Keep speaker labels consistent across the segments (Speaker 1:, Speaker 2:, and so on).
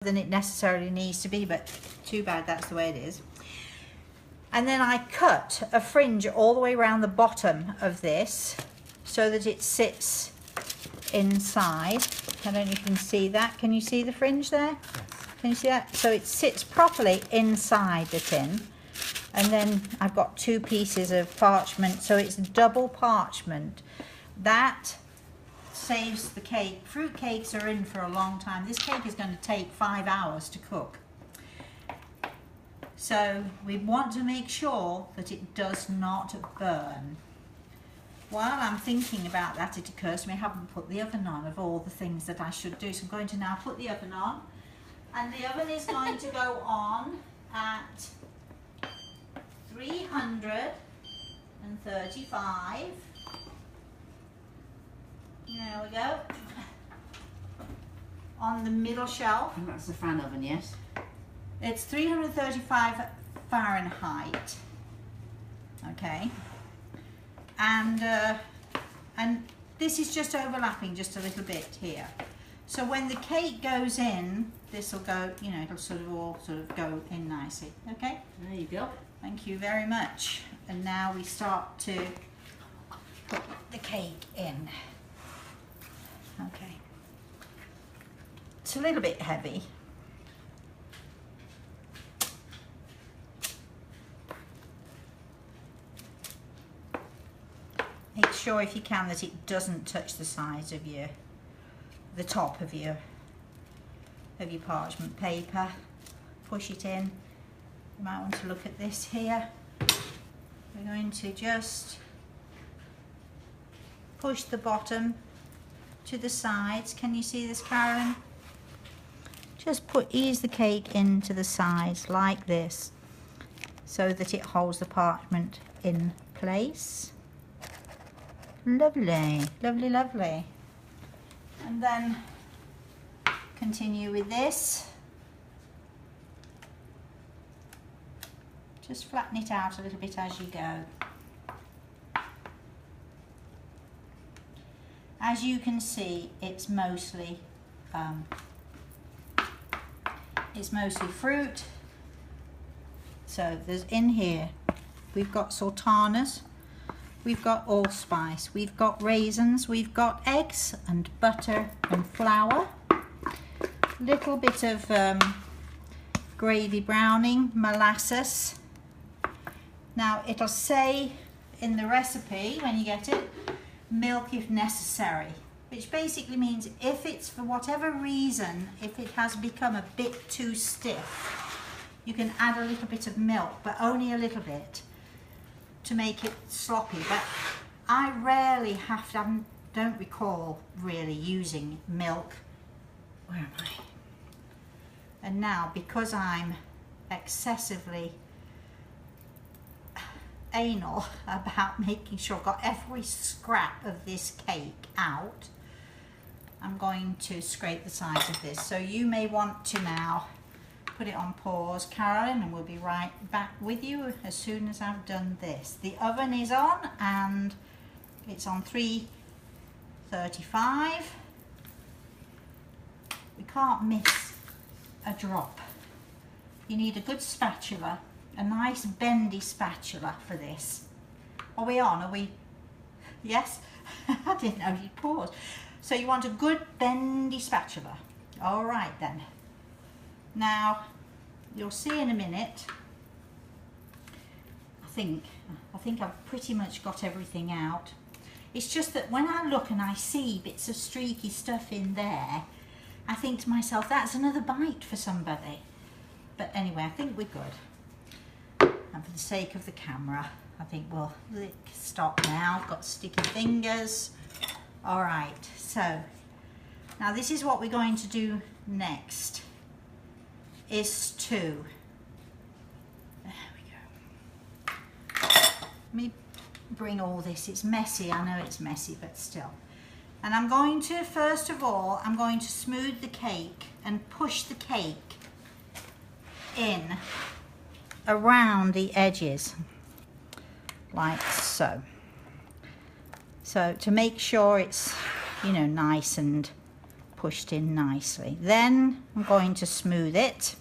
Speaker 1: than it necessarily needs to be, but too bad that's the way it is. And then I cut a fringe all the way around the bottom of this so that it sits inside. I don't know if you can see that. Can you see the fringe there? Yes. Can you see that? So it sits properly inside the tin. And then I've got 2 pieces of parchment, so it's double parchment. That saves the cake. Fruit cakes are in for a long time. This cake is going to take 5 hours to cook. So we want to make sure that it does not burn. While I'm thinking about that, it occurs to me I haven't put the oven on of all the things that I should do. So I'm going to now put the oven on. And the oven is going to go on at 335. There we go. On the middle shelf.
Speaker 2: And that's the fan oven, yes?
Speaker 1: It's 335 Fahrenheit. Okay. And this is just overlapping just a little bit here. So when the cake goes in, this will go, you know, it'll sort of all go in nicely. Okay?
Speaker 2: There you go.
Speaker 1: Thank you very much. And now we start to put the cake in. Okay. It's a little bit heavy. Make sure if you can that it doesn't touch the sides of the top of your parchment paper. Push it in. You might want to look at this here. We're going to just push the bottom to the sides. Can you see this, Carolyn? Just ease the cake into the sides like this so that it holds the parchment in place. Lovely, lovely, lovely. And then continue with this. Just flatten it out a little bit as you go. As you can see, it's mostly fruit. So there's in here, we've got sultanas, we've got allspice, we've got raisins, we've got eggs and butter and flour, little bit of gravy browning, molasses. Now it'll say in the recipe when you get it, milk if necessary, which basically means if it's for whatever reason, if it has become a bit too stiff, you can add a little bit of milk, but only a little bit to make it sloppy. But I rarely have to, I don't recall really using milk. Where am I? And now, because I'm excessively anal about making sure I've got every scrap of this cake out, I'm going to scrape the sides of this. So you may want to now put it on pause, Carolyn, and we'll be right back with you as soon as I've done this. The oven is on and it's on 335. We can't miss a drop. You need a good spatula, a nice bendy spatula for this. Are we on? Are we? Yes? I didn't know you'd pause. So you want a good bendy spatula. All right then. Now, you'll see in a minute, I think I've pretty much got everything out. It's just that when I look and I see bits of streaky stuff in there, I think to myself, that's another bite for somebody. But anyway, I think we're good. And for the sake of the camera, I think we'll stop now. I've got sticky fingers. All right, so now this is what we're going to do next, is to, there we go. Let me bring all this, it's messy, I know it's messy, but still. And I'm going to, first of all, I'm going to smooth the cake and push the cake in around the edges, like so. So to make sure it's, you know, nice and pushed in nicely. Then I'm going to smooth it.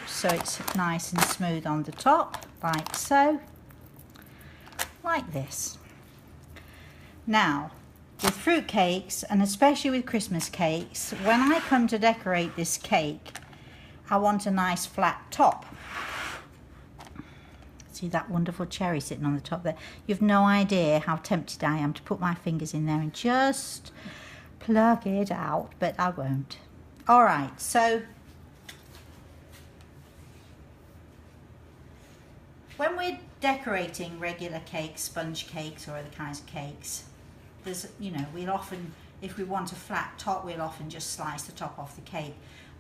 Speaker 1: So it's nice and smooth on the top, like so. Like this. Now, with fruit cakes, and especially with Christmas cakes, when I come to decorate this cake, I want a nice flat top. See that wonderful cherry sitting on the top there? You've no idea how tempted I am to put my fingers in there and just plug it out, but I won't. All right, so when we're decorating regular cakes, sponge cakes or other kinds of cakes, there's, you know, we'll often, if we want a flat top, we'll often just slice the top off the cake.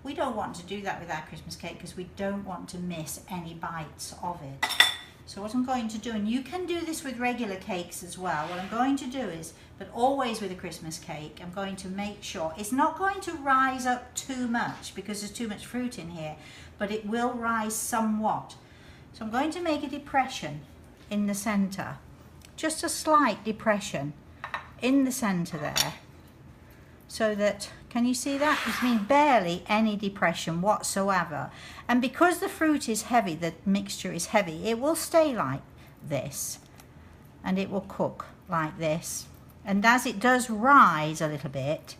Speaker 1: We don't want to do that with our Christmas cake because we don't want to miss any bites of it. So what I'm going to do, and you can do this with regular cakes as well, what I'm going to do is, but always with a Christmas cake, I'm going to make sure it's not going to rise up too much because there's too much fruit in here, but it will rise somewhat. So I'm going to make a depression in the center, just a slight depression in the center there, so that, can you see that? It means barely any depression whatsoever. And because the fruit is heavy, the mixture is heavy, it will stay like this and it will cook like this. And as it does rise a little bit,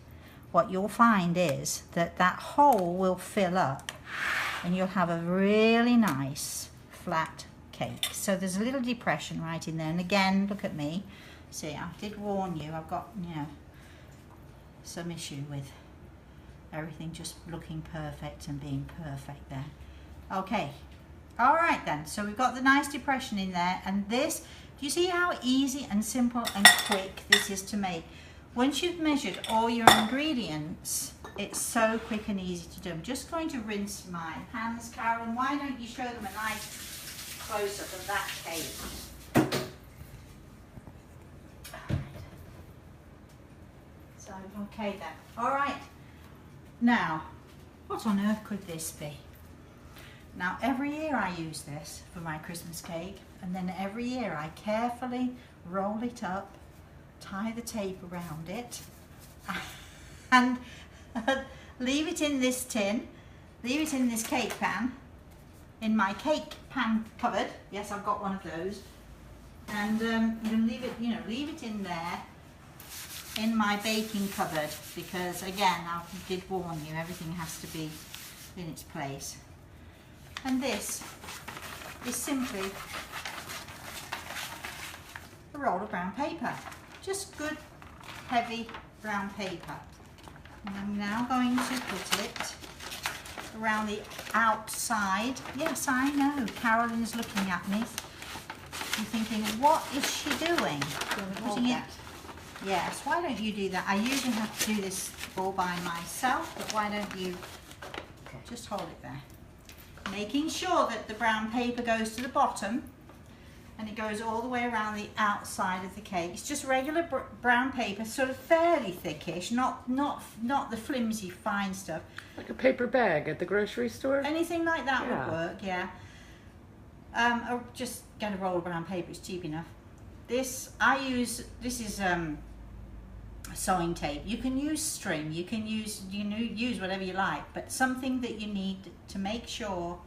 Speaker 1: what you'll find is that that hole will fill up and you'll have a really nice flat cake. So there's a little depression right in there. And again, look at me. See, I did warn you, I've got, you know, some issue with everything just looking perfect and being perfect there. Okay, all right then, so we've got the nice depression in there, and this, do you see how easy and simple and quick this is to make? Once you've measured all your ingredients, it's so quick and easy to do. I'm just going to rinse my hands. Carolyn, why don't you show them a nice close-up of that cake? So, okay then. All right. Now, what on earth could this be? Now, every year I use this for my Christmas cake, and then every year I carefully roll it up, tie the tape around it, and leave it in this tin, leave it in this cake pan, in my cake pan cupboard. Yes, I've got one of those. And you can leave it, you know, leave it in there in my baking cupboard, because again, I did warn you, everything has to be in its place. And this is simply a roll of brown paper, just good heavy brown paper. And I'm now going to put it around the outside. Yes, I know, Carolyn's looking at me. You're thinking, what is she doing? Putting it. Yes, why don't you do that? I usually have to do this all by myself, but why don't you just hold it there? Making sure that the brown paper goes to the bottom and it goes all the way around the outside of the cake. It's just regular brown paper, sort of fairly thickish, not the flimsy fine stuff.
Speaker 2: Like a paper bag at the grocery store?
Speaker 1: Anything like that would work, yeah. Or just get a roll of brown paper, it's cheap enough. This is sewing tape. You can use string, you can use whatever you like, but something that you need to make sure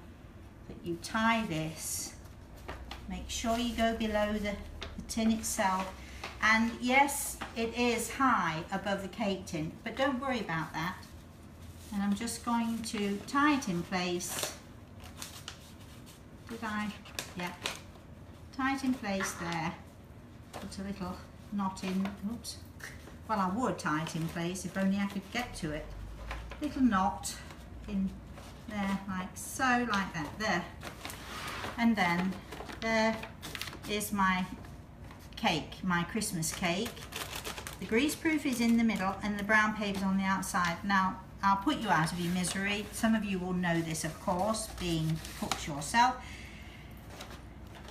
Speaker 1: that you tie this. Make sure you go below the tin itself, and yes, it is high above the cake tin, but don't worry about that. And I'm just going to tie it in place. Did I? Yeah. Tie it in place there. Put a little knot in. Oops. Well, I would tie it in place if only I could get to it. Little knot in there, like so, like that, there. And then there is my cake, my Christmas cake. The greaseproof is in the middle and the brown paper's on the outside. Now, I'll put you out of your misery. Some of you will know this, of course, being cooked yourself.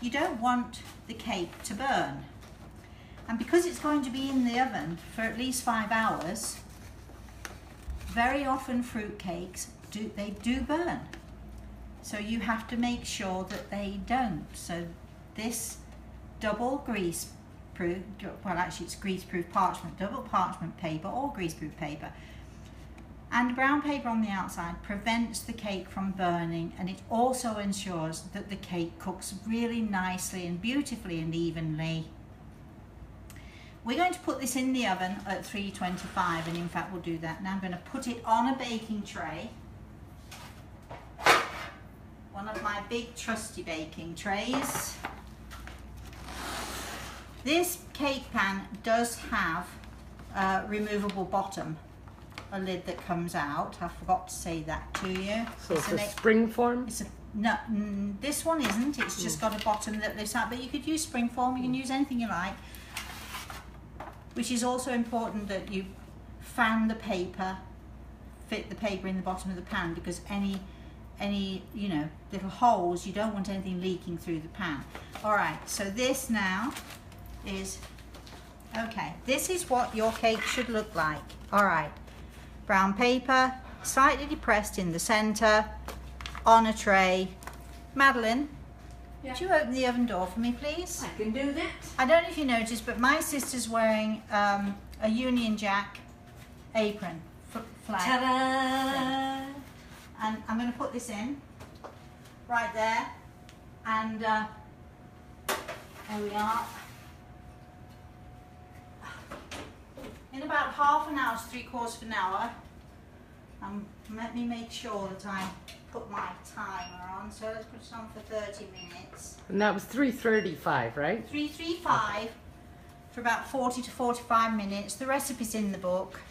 Speaker 1: You don't want the cake to burn. And because it's going to be in the oven for at least 5 hours, very often fruit cakes do burn. So you have to make sure that they don't. So this double greaseproof, well actually it's greaseproof parchment, double parchment paper or greaseproof paper, And brown paper on the outside prevents the cake from burning, and it also ensures that the cake cooks really nicely and beautifully and evenly. We're going to put this in the oven at 325, and in fact we'll do that. Now I'm going to put it on a baking tray. One of my big trusty baking trays. This cake pan does have a removable bottom, a lid that comes out. I forgot to say that to you.
Speaker 2: So it's a spring form?
Speaker 1: No, this one isn't. It's just got a bottom that lifts out, but you could use spring form. You can use anything you like. Which is also important that you fan the paper, fit the paper in the bottom of the pan, because any you know, little holes, you don't want anything leaking through the pan. All right, so this now is, okay, this is what your cake should look like. All right. Brown paper, slightly depressed in the centre, on a tray. Madeline,
Speaker 3: Yeah.
Speaker 1: would you open the oven door for me, please?
Speaker 3: I can do that.
Speaker 1: I don't know if you noticed, but my sister's wearing a Union Jack apron flag.
Speaker 3: Ta-da!
Speaker 1: And I'm going to put this in right there. And there we are. In about half an hour to 3/4 of an hour, let me make sure that I put my timer on. So let's put it on for 30 minutes.
Speaker 2: And that was 3:35, right?
Speaker 1: 335 for about 40 to 45 minutes. The recipe's in the book,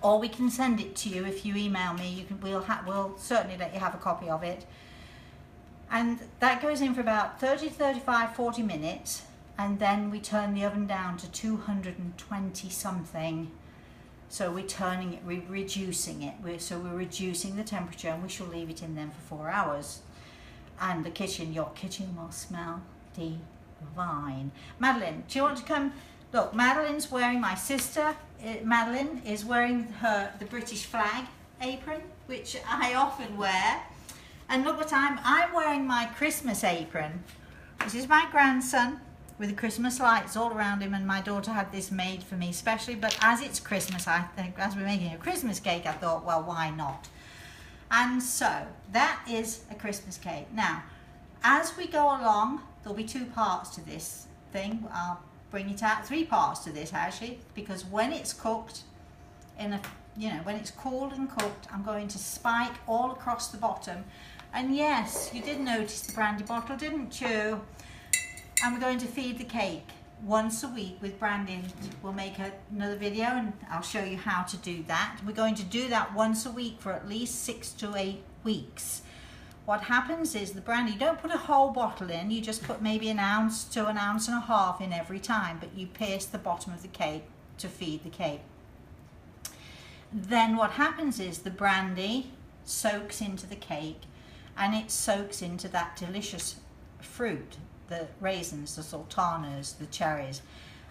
Speaker 1: or we can send it to you if you email me. We'll certainly let you have a copy of it. And that goes in for about 30 to 35, 40 minutes. And then we turn the oven down to 220 something. So we're turning it, we're reducing it. We're reducing the temperature, and we shall leave it in then for 4 hours. And your kitchen will smell divine. Madeline, do you want to come? Look, Madeline's wearing, my sister, Madeline is wearing the British flag apron, which I often wear. And look what I'm wearing my Christmas apron. This is my grandson, with the Christmas lights all around him, and my daughter had this made for me especially, but as it's Christmas, I think, as we're making a Christmas cake, I thought, well, why not? And so, that is a Christmas cake. Now, as we go along, there'll be 2 parts to this thing. I'll bring it out, 3 parts to this actually, because when it's cooked, when it's cooled and cooked, I'm going to spike all across the bottom. And yes, you did notice the brandy bottle, didn't you? And we're going to feed the cake once a week with brandy. We'll make another video and I'll show you how to do that. We're going to do that once a week for at least 6 to 8 weeks. What happens is the brandy, you don't put a whole bottle in, you just put maybe 1 ounce to 1.5 ounces in every time, but you pierce the bottom of the cake to feed the cake. Then what happens is the brandy soaks into the cake, and it soaks into that delicious fruit, the raisins, the sultanas, the cherries.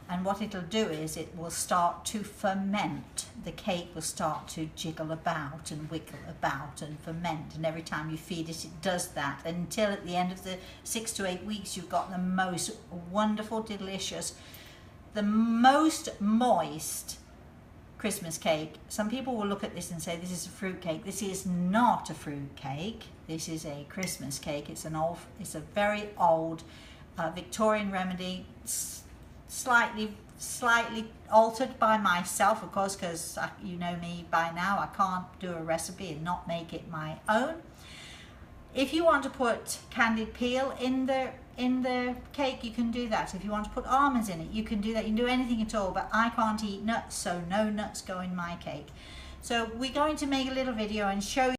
Speaker 1: And what it'll do is it will start to ferment. The cake will start to jiggle about and wiggle about and ferment. And every time you feed it, it does that. Until at the end of the 6 to 8 weeks, you've got the most wonderful, delicious, the most moist Christmas cake. Some people will look at this and say this is a fruit cake. This is not a fruit cake. This is a Christmas cake. It's a very old Victorian remedy, slightly altered by myself, of course, because you know me by now. I can't do a recipe and not make it my own. If you want to put candied peel in the cake, you can do that. If you want to put almonds in it, you can do that. You can do anything at all, but I can't eat nuts, so no nuts go in my cake. So we're going to make a little video and show you